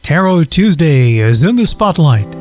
Tarot Tuesday is in the spotlight.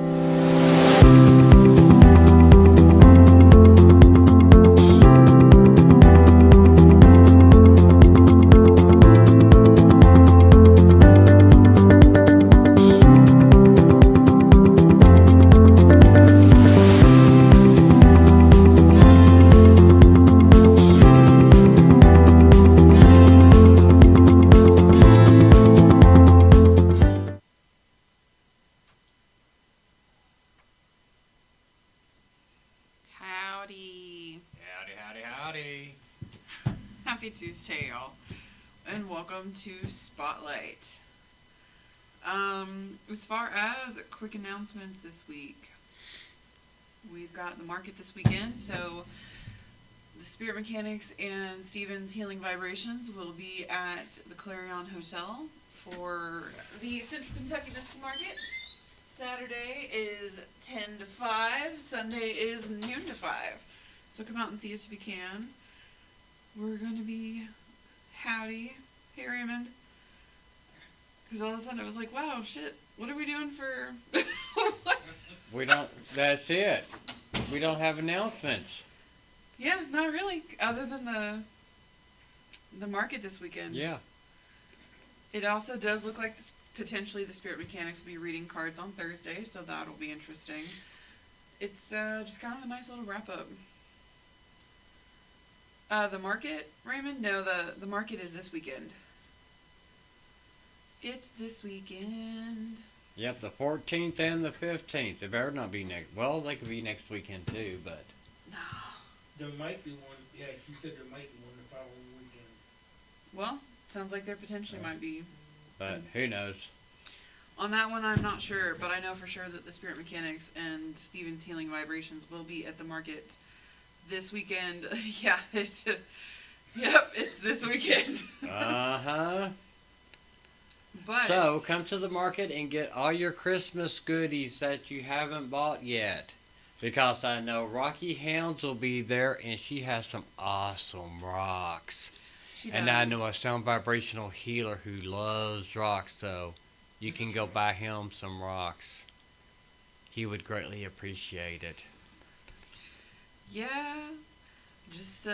Happy Tuesday, y'all, and welcome to Spotlight. As far as quick announcements this week, we've got the market this weekend, so the Spirit Mechanics and Stevens Healing Vibrations will be at the Clarion Hotel for the Central Kentucky Mystical Market. Saturday is 10 to 5, Sunday is noon to 5, so come out and see us if you can. We're going to be howdy. Hey, Raymond. Because all of a sudden I was like, wow, shit, what are we doing for... We don't, that's it. We don't have announcements. Yeah, not really. Other than the market this weekend. Yeah. It also does look like potentially the Spirit Mechanics will be reading cards on Thursday, so that'll be interesting. It's just kind of a nice little wrap-up. The market, Raymond? No, the market is this weekend. It's this weekend. Yep, the 14th and the 15th. It better not be next. Well, they could be next weekend too, but. No. There might be one. Yeah, you said there might be one the following weekend. Well, sounds like there potentially might be. But who knows? On that one, I'm not sure, but I know for sure that the Spirit Mechanics and Stevens Healing Vibrations will be at the market this weekend. Yeah, it's this weekend. Uh-huh. But so, come to the market and get all your Christmas goodies that you haven't bought yet. Because I know Rocky Hounds will be there, and she has some awesome rocks. She and does. I know a sound vibrational healer who loves rocks, so you can go buy him some rocks. He would greatly appreciate it. Yeah, just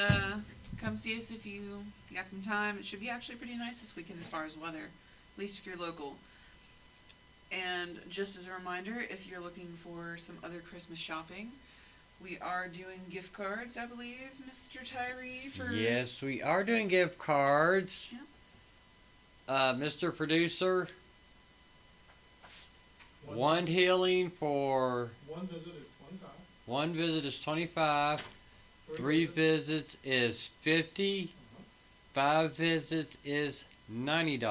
come see us if you got some time. It should be actually pretty nice this weekend as far as weather, at least if you're local. And just as a reminder, if you're looking for some other Christmas shopping, we are doing gift cards, I believe, Mr. Tyree, for... Yes, we are doing gift cards. Yep. Mr. Producer, one healing for... One visit is 25. One visit is 25. Three visits is 50. 5 visits is $90. No,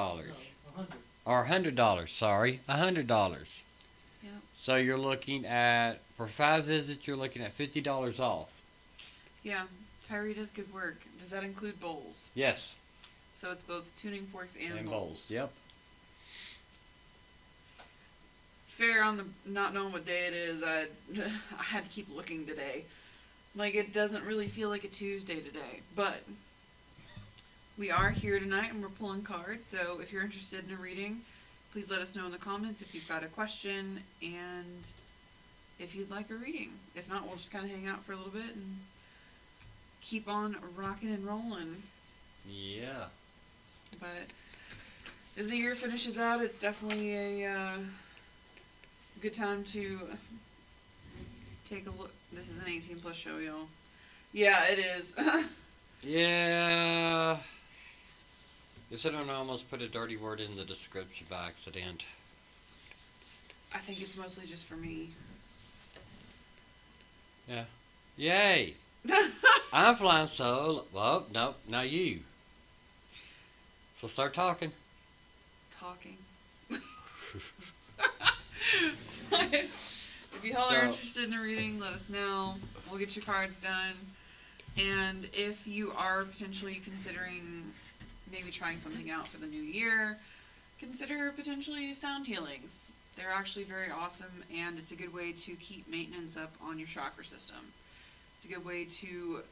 100. Or $100, sorry. $100. Yep. So you're looking at, for 5 visits, you're looking at $50 off. Yeah, Tyree does good work. Does that include bowls? Yes. So it's both tuning forks and And bowls. bowls, yep. Fair on the not knowing what day it is. I had to keep looking today. Like, it doesn't really feel like a Tuesday today, but we are here tonight and we're pulling cards. So if you're interested in a reading, please let us know in the comments if you've got a question and if you'd like a reading. If not, we'll just kind of hang out for a little bit and keep on rocking and rolling. Yeah. But as the year finishes out, it's definitely a good time to take a look. This is an 18 plus show, y'all. Yeah, it is. Yeah. Guess I don't almost put a dirty word in the description by accident. I think it's mostly just for me. Yeah. Yay! I'm flying solo. Well, nope, not you. So start talking. Talking. If y'all are interested in a reading, let us know. We'll get your cards done. And if you are potentially considering maybe trying something out for the new year, consider potentially sound healings. They're actually very awesome, and it's a good way to keep maintenance up on your chakra system. It's a good way to,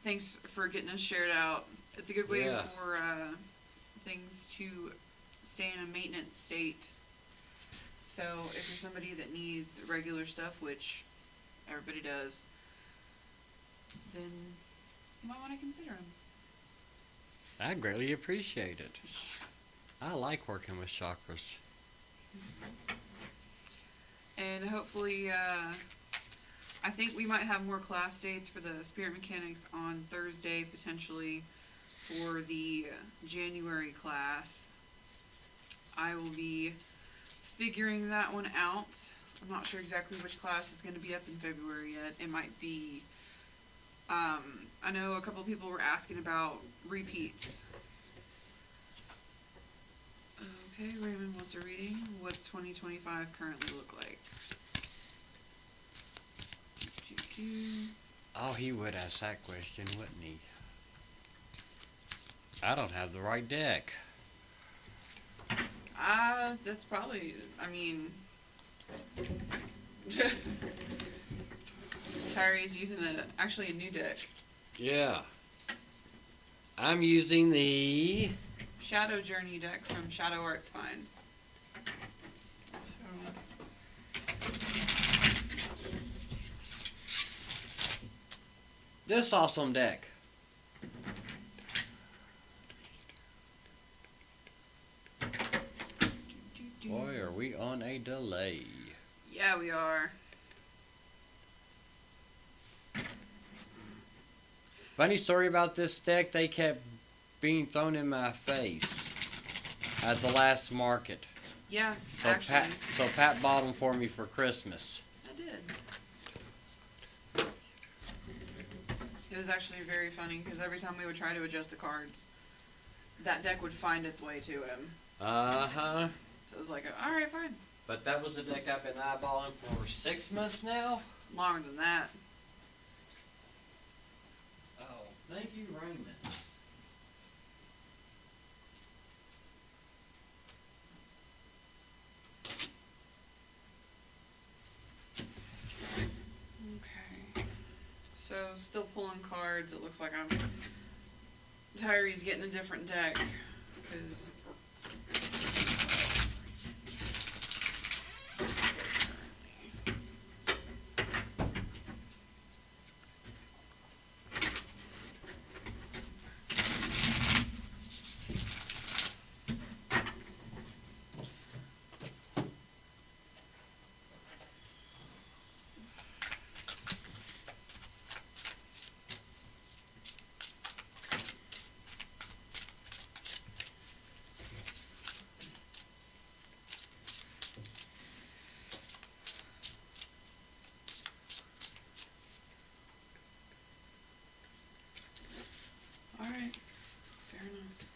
thanks for getting us shared out. It's a good way for things to stay in a maintenance state So if you're somebody that needs regular stuff, which everybody does, then you might want to consider them. I greatly appreciate it. I like working with chakras. And hopefully, I think we might have more class dates for the Spirit Mechanics on Thursday, potentially, for the January class. I will be figuring that one out. I'm not sure exactly which class is going to be up in February yet. It might be, I know a couple of people were asking about repeats. Okay, Raymond wants a reading. What's 2025 currently look like? Oh, he would ask that question, wouldn't he? I don't have the right deck. That's probably, I mean, Tyree's using actually a new deck. Yeah. I'm using the... Shadow Journey deck from Shadow Arts Finds. So, this awesome deck. Boy, are we on a delay. yeah, we are. Funny story about this deck, they kept being thrown in my face at the last market. Yeah, So actually, Pat bought them for me for Christmas. I did. It was actually very funny because every time we would try to adjust the cards, that deck would find its way to him. Uh-huh. So it was like, all right, fine. But that was the deck I've been eyeballing for 6 months now. Longer than that. Oh, thank you, Raymond. Okay. So still pulling cards. It looks like Tyree's getting a different deck because. Alright, fair enough.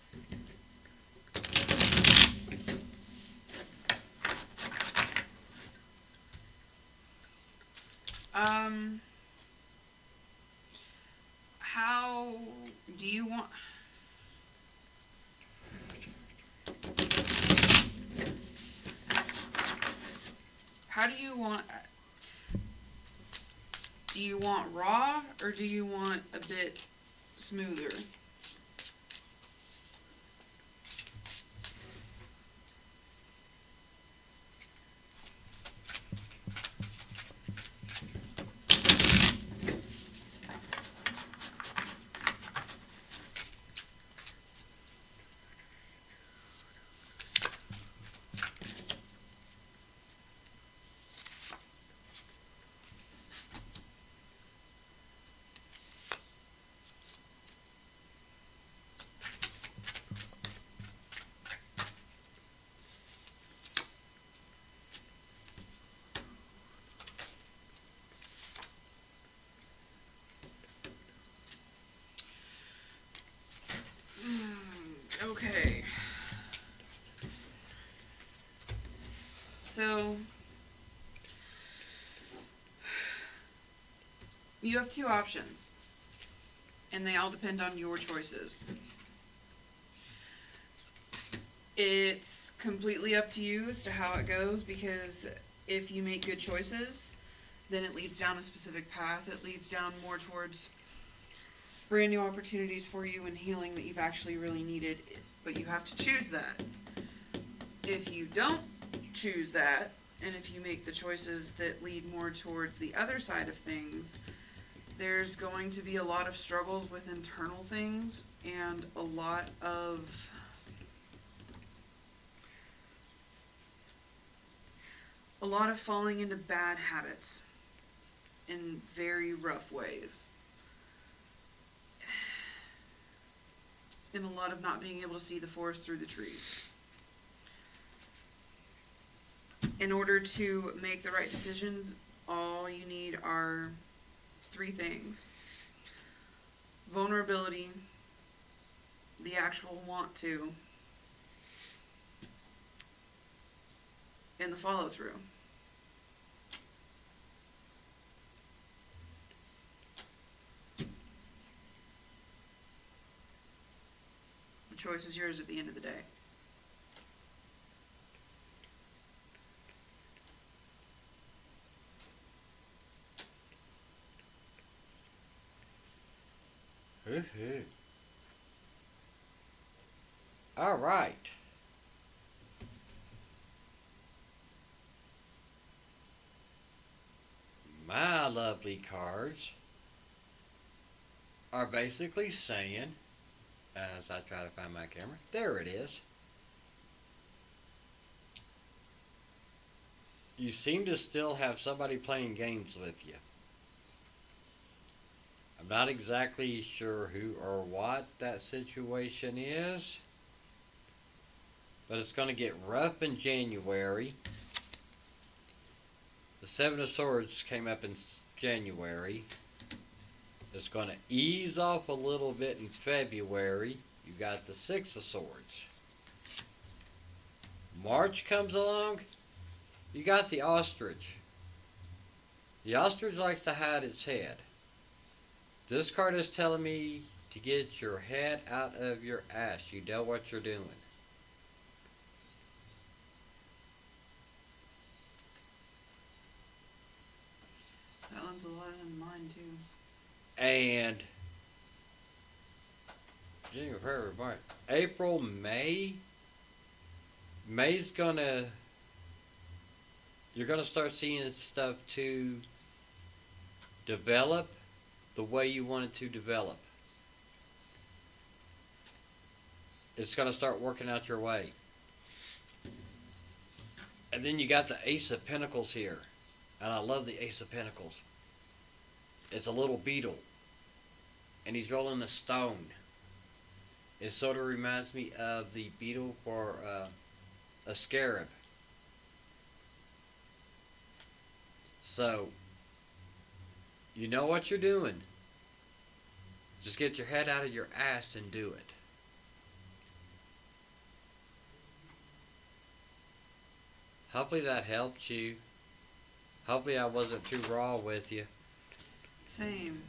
How do you want... How do you want... Do you want raw, or do you want a bit smoother? Okay. So, you have two options, and they all depend on your choices. It's completely up to you as to how it goes, because if you make good choices, then it leads down a specific path. It leads down more towards brand new opportunities for you and healing that you've actually really needed, but you have to choose that. If you don't choose that, And if you make the choices that lead more towards the other side of things, there's going to be a lot of struggles with internal things and a lot of falling into bad habits in very rough ways. And a lot of not being able to see the forest through the trees. In order to make the right decisions, all you need are 3 things: vulnerability, the actual want to, and the follow through. The choice is yours at the end of the day. Woohoo. All right. My lovely cards are basically saying, as I try to find my camera, there it is. You seem to still have somebody playing games with you. I'm not exactly sure who or what that situation is, but it's going to get rough in January. The Seven of Swords came up in January. It's going to ease off a little bit in February. You got the Six of Swords. March comes along. You got the ostrich. The ostrich likes to hide its head. This card is telling me to get your head out of your ass. You know what you're doing. That one's a lot in mine too. And January, February, March, April, May. May's gonna. You're gonna start seeing stuff to develop the way you want it to develop. It's gonna start working out your way. And then you got the Ace of Pentacles here. And I love the Ace of Pentacles. It's a little beetle. And he's rolling a stone. It sort of reminds me of the beetle for a scarab. So, you know what you're doing. Just get your head out of your ass and do it. Hopefully that helped you. Hopefully I wasn't too raw with you. Same.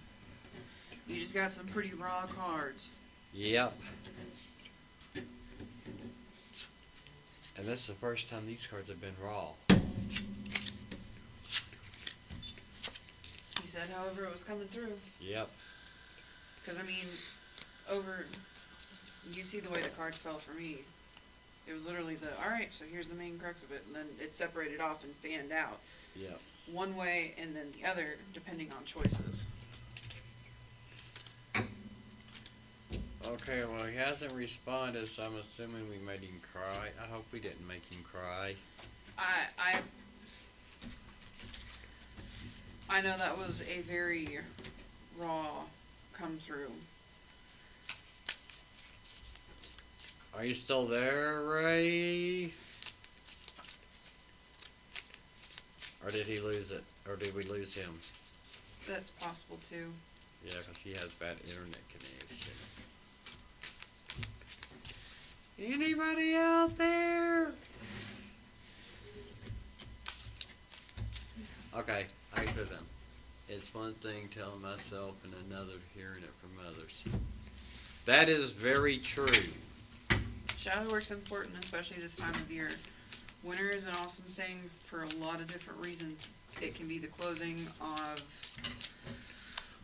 You just got some pretty raw cards. Yep. And this is the first time these cards have been raw. He said, however, it was coming through. Yep. Because, I mean, you see the way the cards fell for me. It was literally alright, so here's the main crux of it, and then it separated off and fanned out. Yep. One way and then the other, depending on choices. Okay, well he hasn't responded, so I'm assuming we made him cry. I hope we didn't make him cry. I know that was a very raw come through. Are you still there, Ray? Or did he lose it? Or did we lose him? That's possible too. Yeah, because he has bad internet connection. Anybody out there? Okay, I could them. It's one thing telling myself and another hearing it from others. That is very true. Shadow work's important, especially this time of year. Winter is an awesome thing for a lot of different reasons. It can be the closing of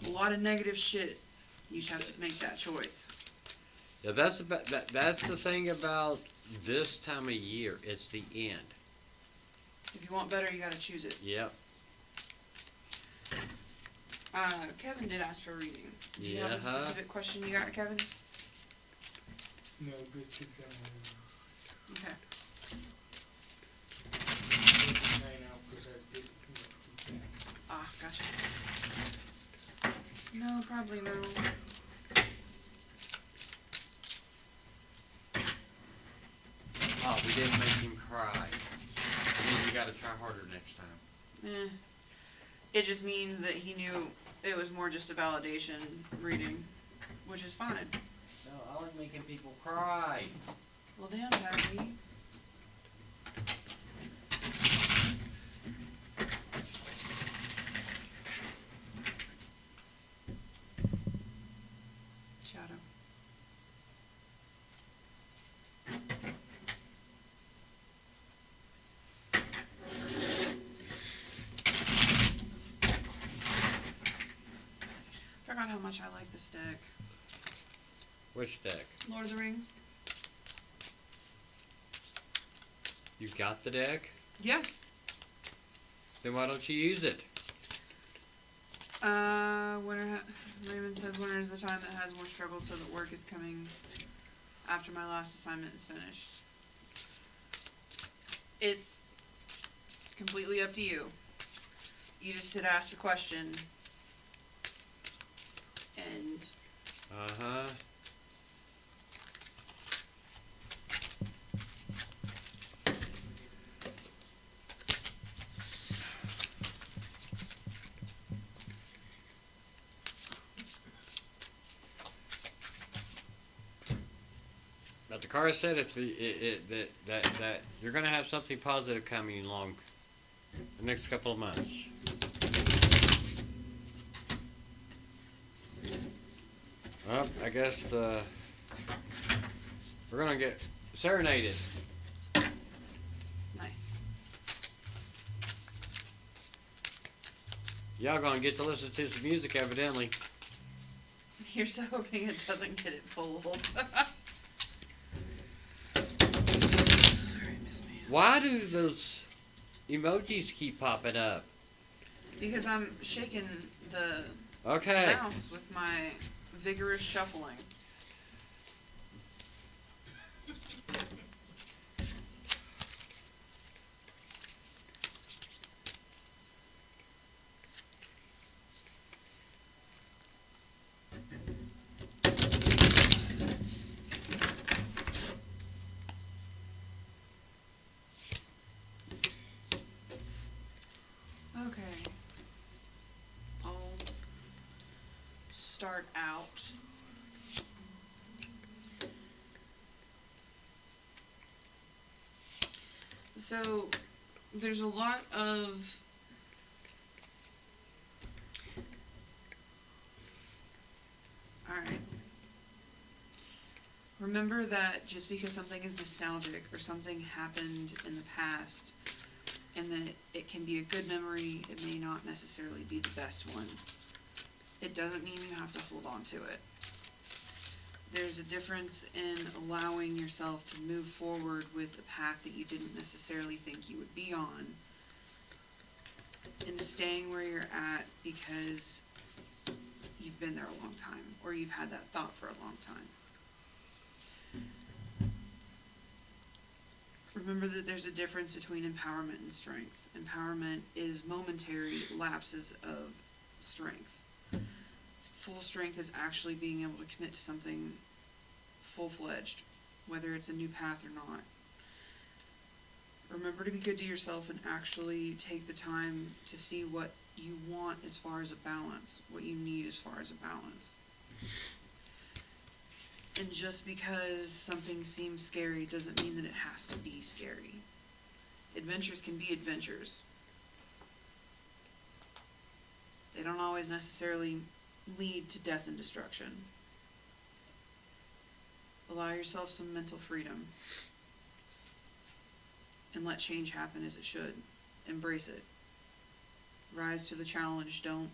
a lot of negative shit. You just have to make that choice. Yeah, that's the thing about this time of year. It's the end. If you want better, you gotta choose it. Yep. Kevin did ask for reading. Do you have a Yeah. specific question you got, Kevin? No, good down. Okay. 9 out because I did too Ah, gotcha. No, probably no. Oh, we didn't make him cry. Means you gotta try harder next time. Eh. It just means that he knew it was more just a validation reading, which is fine. No, I like making people cry. Well, damn, Patty. Shadow. Forgot how much I like this deck. Which deck? Lord of the Rings. You got the deck? Yeah. Then why don't you use it? Raymond says winter is the time that has more struggles, so that work is coming after my last assignment is finished. It's completely up to you. You just did ask the question, and Uh-huh. But the card said that you're gonna have something positive coming along the next couple of months. Well, I guess we're gonna get serenaded. nice. Y'all gonna get to listen to some music, evidently. You're so hoping it doesn't get it pulled. Alright, Miss Man. Why do those emojis keep popping up? Because I'm shaking the Okay. mouse with my vigorous shuffling. Okay. I'll start out. So, there's a lot of Alright. Remember that just because something is nostalgic or something happened in the past and that it can be a good memory, it may not necessarily be the best one. It doesn't mean you have to hold on to it. There's a difference in allowing yourself to move forward with a path that you didn't necessarily think you would be on, and staying where you're at because you've been there a long time, or you've had that thought for a long time. Remember that there's a difference between empowerment and strength. Empowerment is momentary lapses of strength. Full strength is actually being able to commit to something full-fledged, whether it's a new path or not. Remember to be good to yourself and actually take the time to see what you want as far as a balance, what you need as far as a balance. And just because something seems scary doesn't mean that it has to be scary. Adventures can be adventures. They don't always necessarily lead to death and destruction. Allow yourself some mental freedom. And let change happen as it should. Embrace it. Rise to the challenge. Don't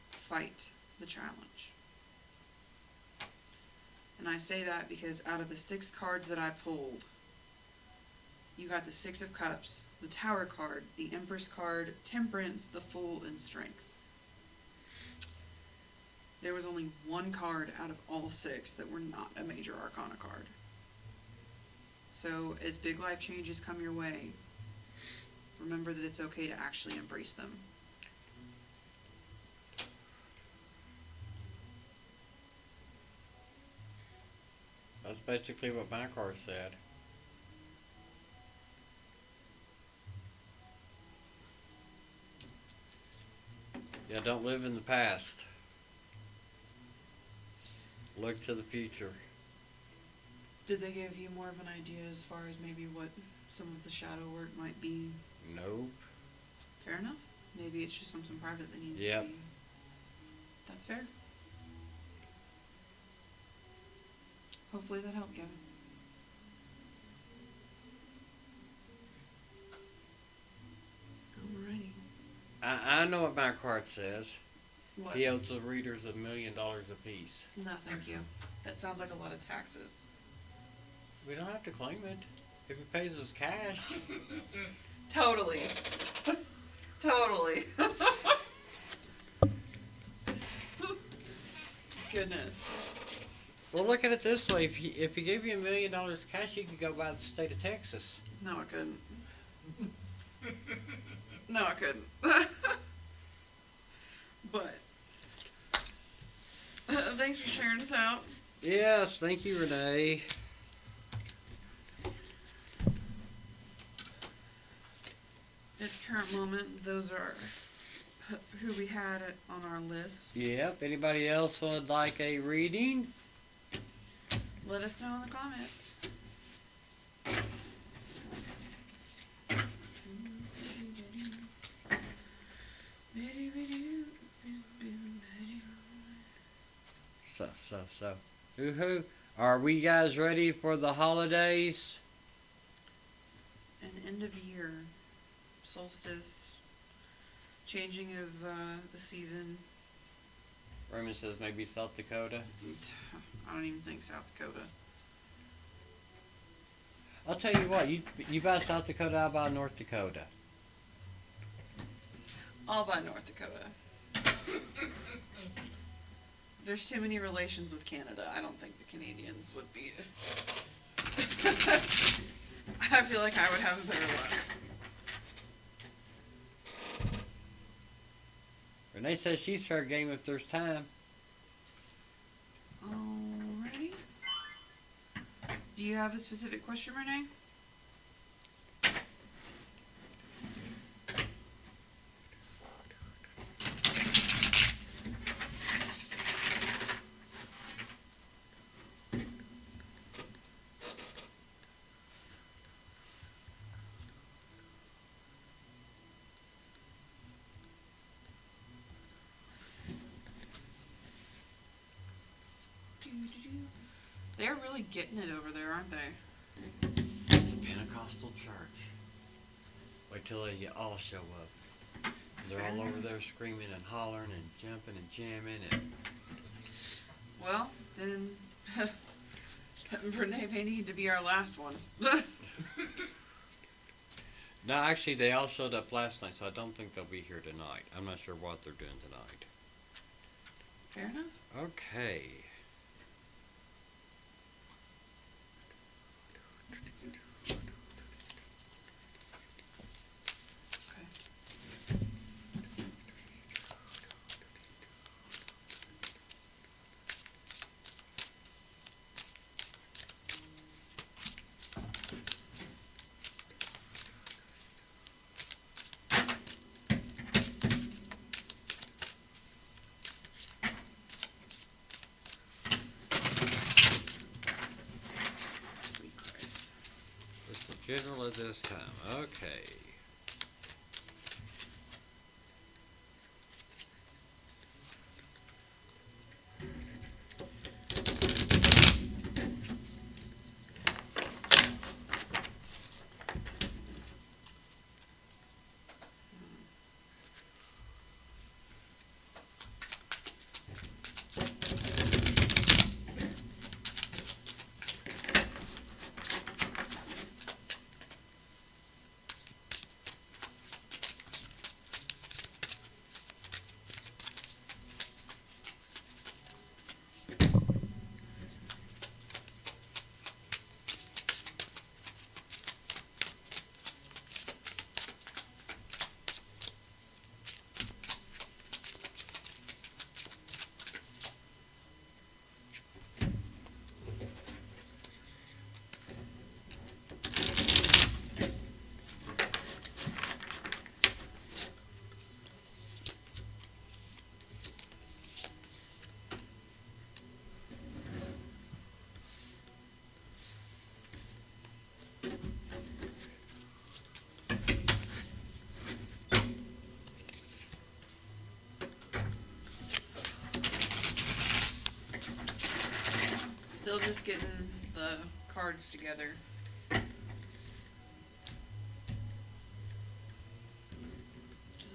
fight the challenge. And I say that because out of the 6 cards that I pulled, you got the Six of Cups, the Tower card, the Empress card, Temperance, the Fool, and Strength. There was only one card out of all six that were not a major arcana card. So as big life changes come your way, remember that it's okay to actually embrace them. That's basically what my card said. Yeah, don't live in the past. Look to the future. Did they give you more of an idea as far as maybe what some of the shadow work might be? Nope. Fair enough. Maybe it's just something private that needs Yep. to be. That's fair. Hopefully that helped, Kevin. Alrighty. I know what my card says. What? He owes the readers $1 million apiece. No, thank you. That sounds like a lot of taxes. We don't have to claim it. If he pays us cash. Totally. Totally. Goodness. Well, look at it this way. If he gave you $1 million cash, you could go buy the state of Texas. No, I couldn't. No, I couldn't. But thanks for sharing us out. Yes, thank you, Renee. At the current moment, those are who we had on our list. Yep. Anybody else would like a reading? Let us know in the comments. So. Woohoo. Are we guys ready for the holidays? An end of year, solstice, changing of the season. Raymond says maybe South Dakota. I don't even think South Dakota. I'll tell you what, you buy South Dakota, I'll buy North Dakota. I'll buy North Dakota. There's too many relations with Canada. I don't think the Canadians would be. I feel like I would have better luck. Renee says she's fair game if there's time. Alrighty. Do you have a specific question, Renee? They're really getting it over there, aren't they? It's a Pentecostal church. Wait till they all show up. They're all over there screaming and hollering and jumping and jamming and... Well, then Renee may need to be our last one. No, actually, they all showed up last night, so I don't think they'll be here tonight. I'm not sure what they're doing tonight. Fair enough. Okay. Sweet Christ. It's the general at this time. Okay. Still just getting the cards together. Just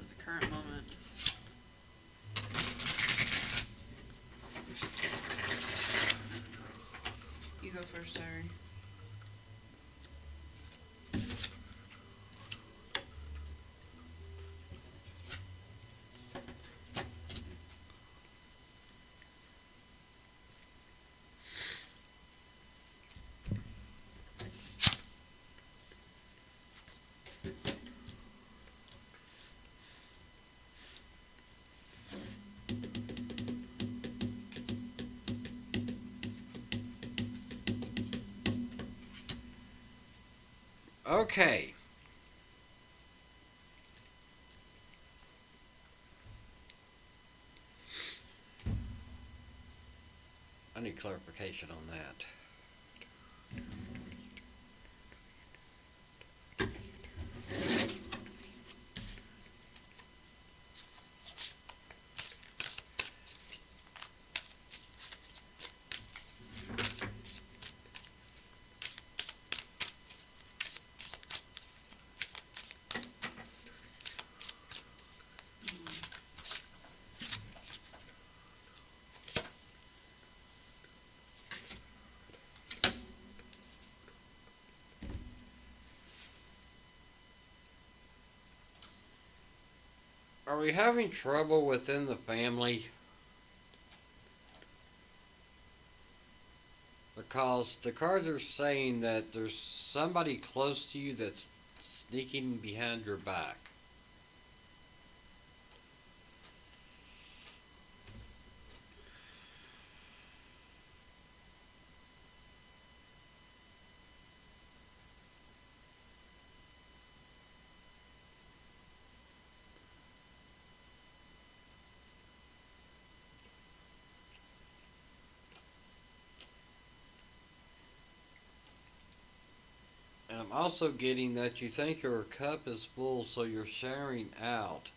at the current moment. You go first, Diary. Okay. I need clarification on that. Are we having trouble within the family? Because the cards are saying that there's somebody close to you that's sneaking behind your back. And I'm also getting that you think your cup is full, so you're sharing out.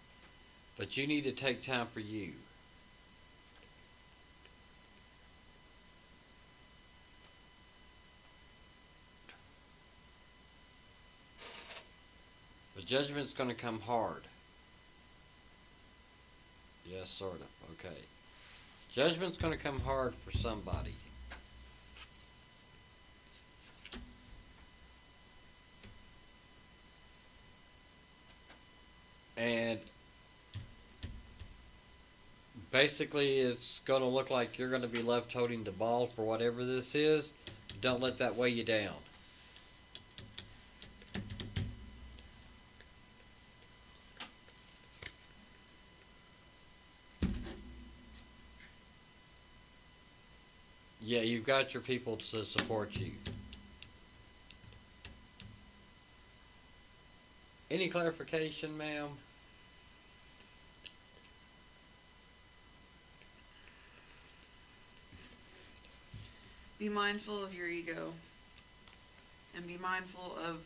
But you need to take time for you. The judgment's going to come hard. Yes, sort of. Okay. Judgment's going to come hard for somebody. And basically it's going to look like you're going to be left holding the ball for whatever this is. Don't let that weigh you down. Yeah, you've got your people to support you. Any clarification, ma'am? Be mindful of your ego. And be mindful of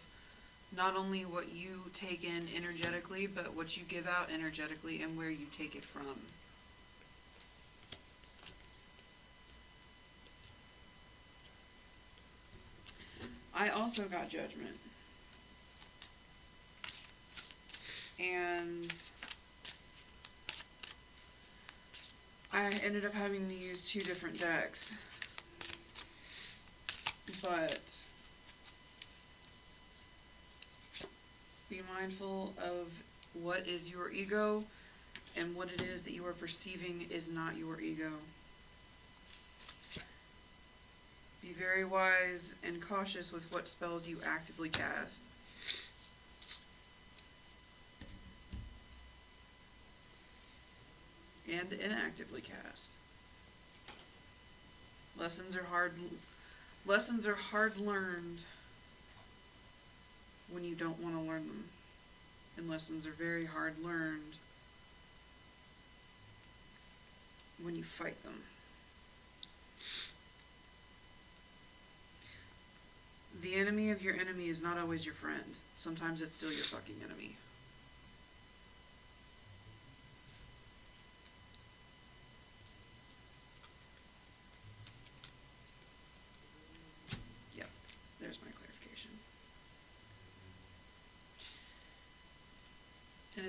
not only what you take in energetically, but what you give out energetically and where you take it from. I also got Judgment. And I ended up having to use 2 different decks. But be mindful of what is your ego and what it is that you are perceiving is not your ego. Be very wise and cautious with what spells you actively cast. And inactively cast. Lessons are hard learned when you don't want to learn them. And lessons are very hard learned when you fight them. The enemy of your enemy is not always your friend. Sometimes it's still your fucking enemy.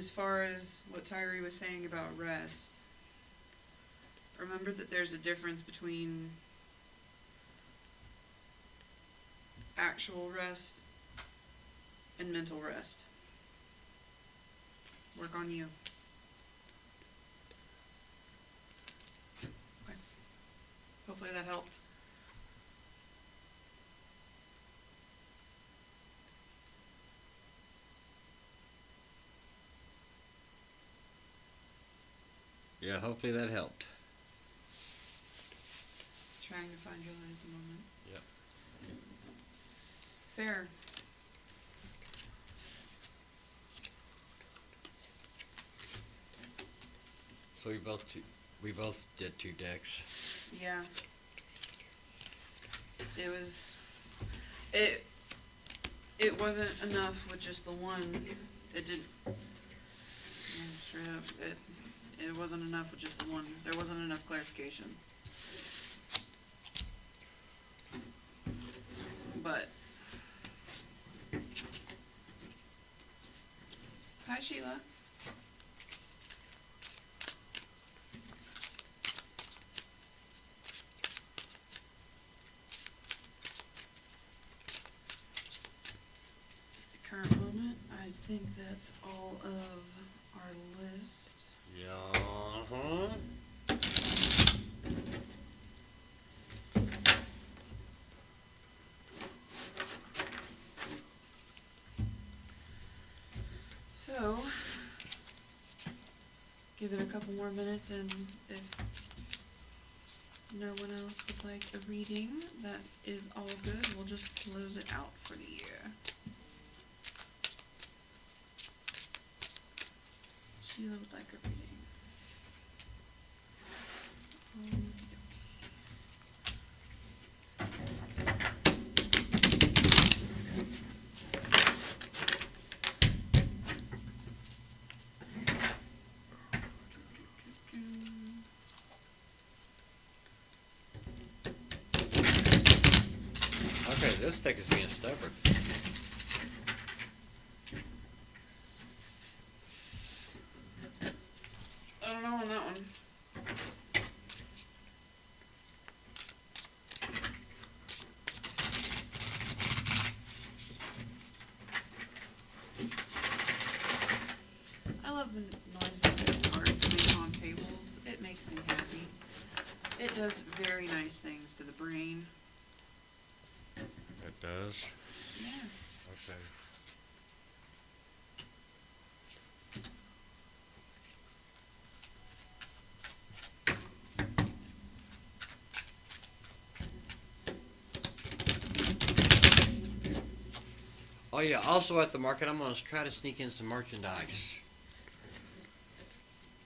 as far as what Tyree was saying about rest, remember that there's a difference between actual rest and mental rest. Work on you. Okay. Hopefully that helped. Yeah, hopefully that helped. Trying to find your line at the moment. Yep. Fair. So we both did 2 decks. Yeah. It wasn't enough with just the one. It did. Yeah, straight up, it wasn't enough with just the one. There wasn't enough clarification. But. Hi, Sheila. At the current moment, I think that's all of our list. Yeah. So, give it a couple more minutes, and if no one else would like a reading, that is all good. We'll just close it out for the year. Sheila would like a reading. Okay, this deck is being stubborn. I don't know on that one. I love the noises that cards make on tables. It makes me happy. It does very nice things to the brain. It does? Yeah. Okay. Oh yeah, also at the market I'm going to try to sneak in some merchandise.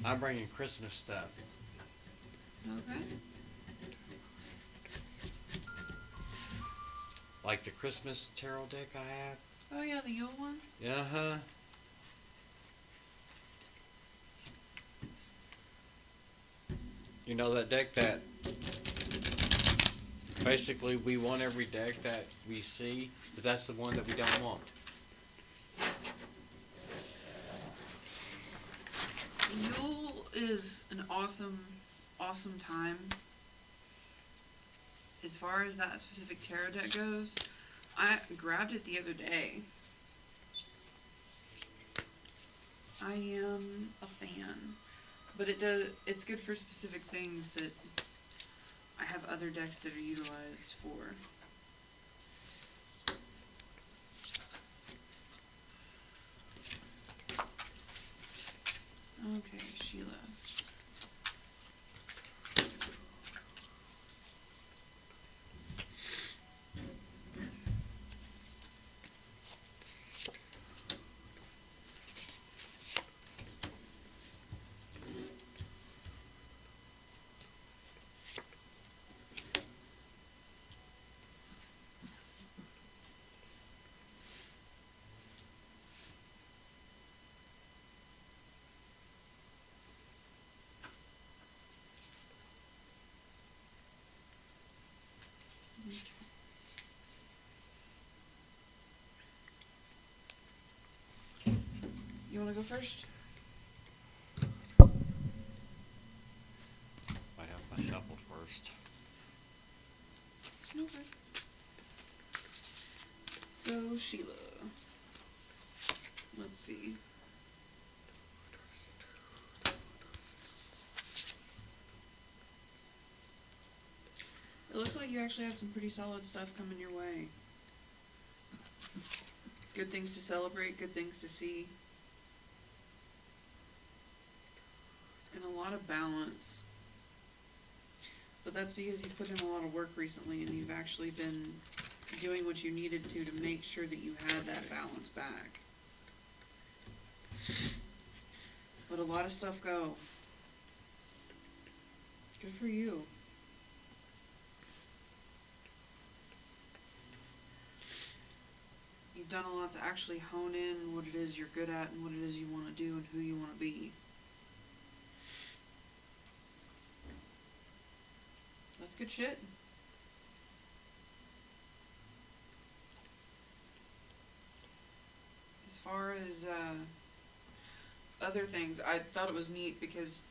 I'm bringing Christmas stuff. Okay. Like the Christmas tarot deck I have. Oh yeah, the Yule one? Uh-huh. You know that deck that basically we want every deck that we see, but that's the one that we don't want. Yule is an awesome time. As far as that specific tarot deck goes, I grabbed it the other day. I am a fan. But it's good for specific things that I have other decks that are utilized for. Okay, Sheila. You want to go first? No good. So, Sheila. Let's see. It looks like you actually have some pretty solid stuff coming your way. Good things to celebrate, good things to see. And a lot of balance. But that's because you've put in a lot of work recently and you've actually been doing what you needed to make sure that you had that balance back. Let a lot of stuff go. Good for you. You've done a lot to actually hone in what it is you're good at and what it is you want to do and who you want to be. That's good shit. As far as other things, I thought it was neat because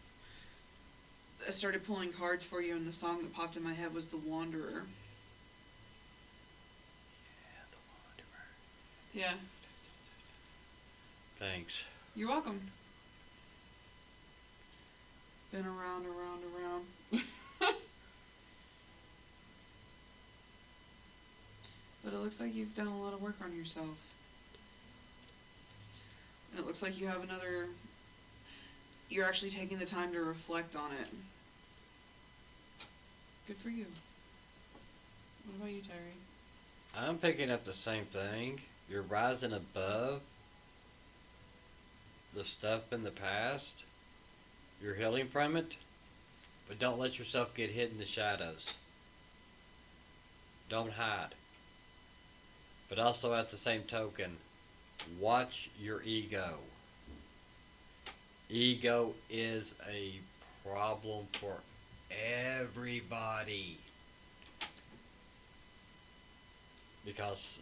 I started pulling cards for you and the song that popped in my head was The Wanderer. Yeah. Thanks. You're welcome. Been around. But it looks like you've done a lot of work on yourself. And it looks like you have another... You're actually taking the time to reflect on it. Good for you. What about you, Tyree? I'm picking up the same thing. You're rising above the stuff in the past. You're healing from it. But don't let yourself get hid in the shadows. Don't hide. But also at the same token, watch your ego. Ego is a problem for everybody. Because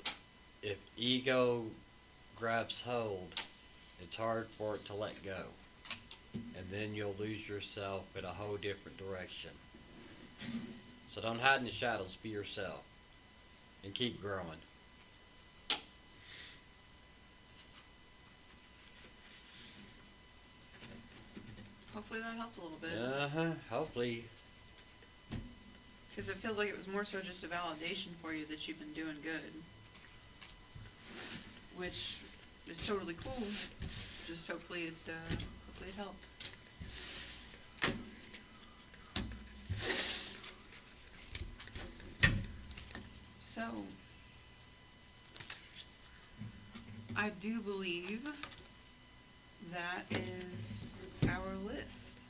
if ego grabs hold, it's hard for it to let go. And then you'll lose yourself in a whole different direction. So don't hide in the shadows, be yourself. And keep growing. Hopefully that helped a little bit. Hopefully. Because it feels like it was more so just a validation for you that you've been doing good. Which is totally cool. Just hopefully it helped. So, I do believe that is our list.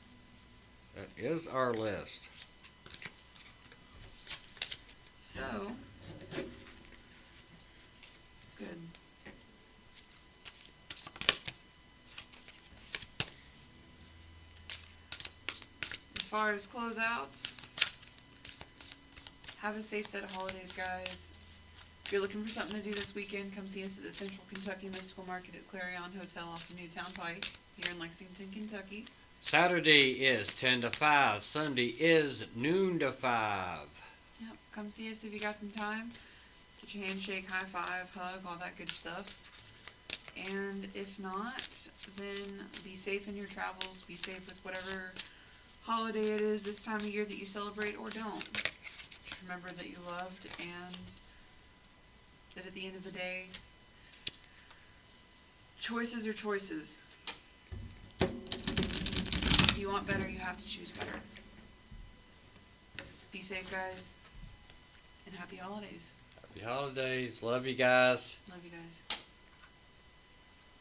That is our list. So, good. As far as closeouts, have a safe set of holidays, guys. If you're looking for something to do this weekend, come see us at the Central Kentucky Mystical Market at Clarion Hotel off of Newtown Pike here in Lexington, Kentucky. Saturday is 10 to 5. Sunday is noon to 5. Yep, come see us if you got some time. Get your handshake, high five, hug, all that good stuff. And if not, then be safe in your travels. Be safe with whatever holiday it is this time of year that you celebrate or don't. Just remember that you loved and that at the end of the day, choices are choices. If you want better, you have to choose better. Be safe, guys, and happy holidays. Happy holidays. Love you guys. Love you guys.